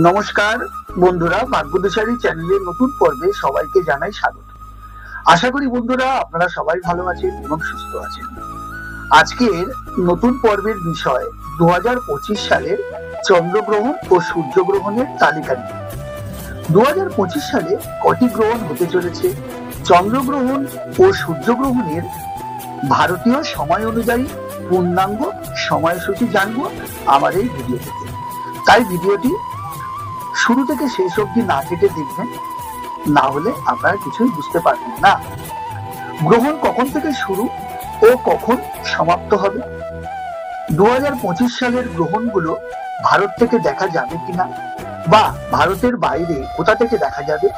নমস্কার বন্ধুরা, ভাগ্যদেশারী চ্যানেলের নতুন পর্বে সবাইকে জানাই স্বাগত। আশা করি বন্ধুরা আপনারা সবাই ভালো আছেন এবং সুস্থ আছেন। আজকের নতুন পর্বের বিষয় 2025 সালের চন্দ্রগ্রহণ ও সূর্যগ্রহণের তালিকা নিয়ে। 2025 সালে কটি গ্রহণ হতে চলেছে, চন্দ্রগ্রহণ ও সূর্যগ্রহণের ভারতীয় সময় অনুযায়ী পূর্ণাঙ্গ সময়সূচি জানবো আমার এই ভিডিও থেকে। তাই ভিডিওটি শুরু থেকে শেষ অবধি না কেটে দেখবেন, না হলে আপনারা কিছুই বুঝতে পারবেন না। গ্রহণ কখন থেকে শুরু ও কখন সমাপ্ত হবে, 2025 সালের গ্রহণগুলো ভারত থেকে দেখা যাবে কিনা বা ভারতের বাইরে কোথা থেকে দেখা যাবে,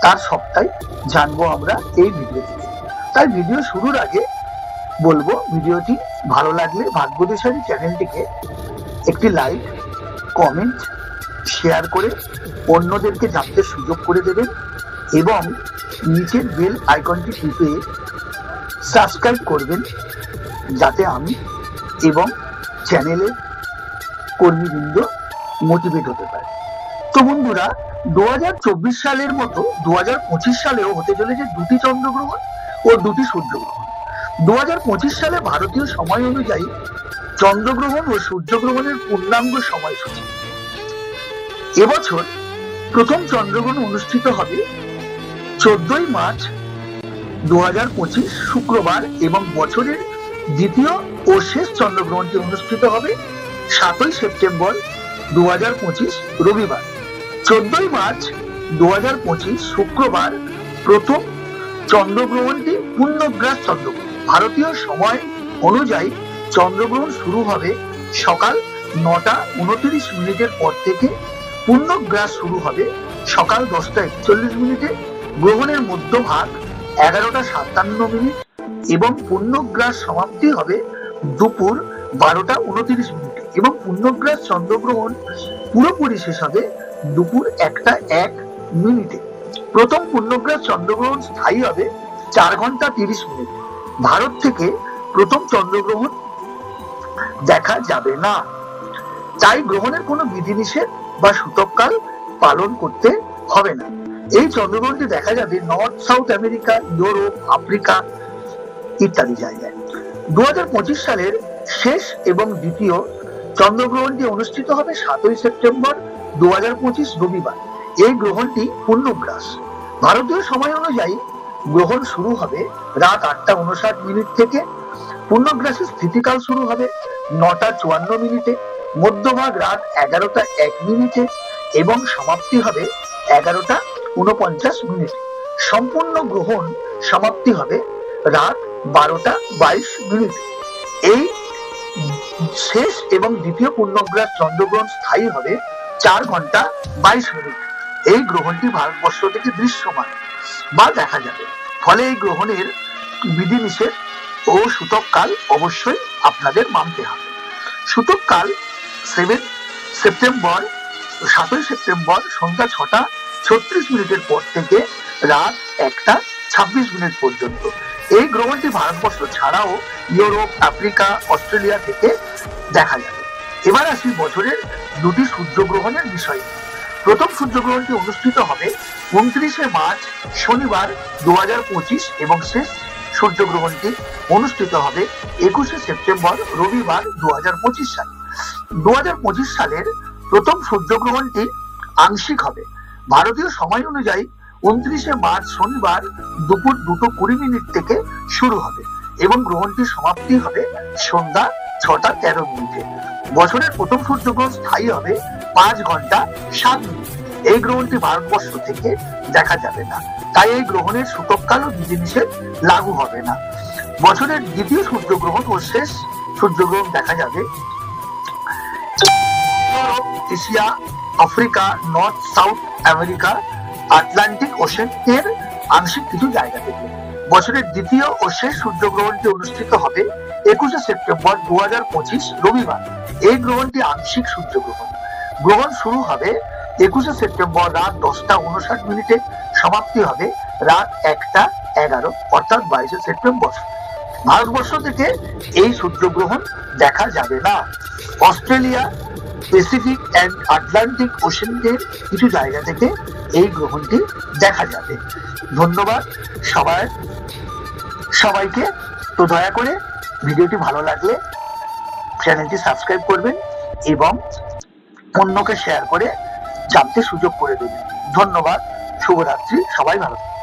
তার সবটাই জানবো আমরা এই ভিডিও থেকে। তাই ভিডিও শুরুর আগে বলবো, ভিডিওটি ভালো লাগলে ভাগ্যদেশারী চ্যানেলটিকে একটি লাইক, কমেন্ট, শেয়ার করে অন্যদেরকে জানতে সুযোগ করে দেবেন এবং নিচের বেল আইকনটি টিপে সাবস্ক্রাইব করবেন, যাতে আমি এবং চ্যানেলের কর্মীবৃন্দ মোটিভেট হতে পারে। তো বন্ধুরা, 2024 সালের মতো 2025 সালেও হতে চলেছে দুটি চন্দ্রগ্রহণ ও দুটি সূর্যগ্রহণ। 2025 সালে ভারতীয় সময় অনুযায়ী চন্দ্রগ্রহণ ও সূর্যগ্রহণের পূর্ণাঙ্গ সময়সূচি। এবছর প্রথম চন্দ্রগ্রহণ অনুষ্ঠিত হবে 14ই মার্চ 2025 শুক্রবার এবং বছরের দ্বিতীয় ও শেষ চন্দ্রগ্রহণটি অনুষ্ঠিত হবে 7ই সেপ্টেম্বর 2025 রবিবার। 14ই মার্চ 2025 শুক্রবার প্রথম চন্দ্রগ্রহণটি পূর্ণগ্রাস চন্দ্রগ্রহণ। ভারতীয় সময় অনুযায়ী চন্দ্রগ্রহণ শুরু হবে সকাল 9:29 পর থেকে। পূর্ণগ্রাস শুরু হবে সকাল 10:41 গ্রহণের মধ্যভাগ 11:57 এবং পূর্ণগ্রাস সমাপ্তি হবে দুপুর 12:29 এবং পূর্ণগ্রাস চন্দ্রগ্রহণ পুরোপুরি শেষ হবে দুপুর 1:01। প্রথম পূর্ণগ্রাস চন্দ্রগ্রহণ স্থায়ী হবে 4 ঘন্টা 30 মিনিট। ভারত থেকে প্রথম চন্দ্রগ্রহণ দেখা যাবে না, তাই গ্রহণের কোনো বিধিনিষেধ বা সূতককাল পালন করতে হবে না। এই চন্দ্রগ্রহণটি দেখা যাবে north south America, Europe, Africa ইত্যাদি জায়গায়। 2025 সালের শেষ এবং দ্বিতীয় চন্দ্রগ্রহণটি অনুষ্ঠিত হবে 7ই সেপ্টেম্বর 2025 রবিবার। এই গ্রহণটি পূর্ণগ্রাস। ভারতীয় সময় অনুযায়ী গ্রহণ শুরু হবে রাত 8:59 থেকে। পূর্ণগ্রাসের স্থিতিকাল শুরু হবে 9:54, মধ্যভাগ রাত 11:01 এবং সমাপ্তি হবে 11:49। সম্পূর্ণ গ্রহণ সমাপ্তি হবে রাত 12:22। এই শেষ এবং দ্বিতীয় পূর্ণগ্রাস চন্দ্রগ্রহণ স্থায়ী হবে 4 ঘন্টা 22 মিনিট। এই গ্রহণটি ভারতবর্ষ থেকে দৃশ্যমান বা দেখা যাবে, ফলে এই গ্রহণের বিধিনিষেধ ও সূতককাল অবশ্যই আপনাদের মানতে হবে। সূতককাল 7ই সেপ্টেম্বর সন্ধ্যা 6:36 পর থেকে রাত 1:26 পর্যন্ত। এই গ্রহণটি ভারতবর্ষ ছাড়াও ইউরোপ, আফ্রিকা, অস্ট্রেলিয়া থেকে দেখা যাবে। এবার আসি বছরের দুটি সূর্যগ্রহণের বিষয়ে। প্রথম সূর্যগ্রহণটি অনুষ্ঠিত হবে 29শে মার্চ শনিবার 2025 এবং শেষ সূর্যগ্রহণটি অনুষ্ঠিত হবে 21শে সেপ্টেম্বর রবিবার 2025 সালে। 2025 সালের প্রথম সূর্যগ্রহণটি আংশিক হবে। ভারতীয় সময় অনুযায়ী 29শে মার্চ শনিবার দুপুর 2:20 থেকে শুরু হবে এবং গ্রহণটির সমাপ্তি হবে সন্ধ্যা 6:13। বছরের প্রথম সূর্যগ্রহণ স্থায়ী হবে 5 ঘন্টা 7 মিনিট। এই গ্রহণটি ভারতবর্ষ থেকে দেখা যাবে না, তাই এই গ্রহণের সূতককাল ও বিধিনিষেধ লাগু হবে না। বছরের দ্বিতীয় সূর্যগ্রহণ ও শেষ সূর্যগ্রহণ দেখা যাবে Asia, Africa, north south America, Atlantic ocean এর আংশিক কিছু জায়গা থেকে। বছরের দ্বিতীয় ও শেষ সূর্যগ্রহণটি অনুষ্ঠিত হবে 21শে সেপ্টেম্বর 2025 রবিবার। এই গ্রহণটি আংশিক সূর্যগ্রহণ। গ্রহণ শুরু হবে 21শে সেপ্টেম্বর রাত 10:59, সমাপ্তি হবে রাত 1:11 অর্থাৎ 22শে সেপ্টেম্বর। ভারতবর্ষ থেকে এই সূর্যগ্রহণ দেখা যাবে না। অস্ট্রেলিয়া, প্যাসিফিক অ্যান্ড আটলান্টিক ওশেনের কিছু জায়গা থেকে এই গ্রহণটি দেখা যাবে। ধন্যবাদ সবাইকে। তো দয়া করে ভিডিওটি ভালো লাগলে চ্যানেলটি সাবস্ক্রাইব করবেন এবং অন্যকে শেয়ার করে জানতে সুযোগ করে দেবেন। ধন্যবাদ, শুভরাত্রি, সবাই ভালো থাকবেন।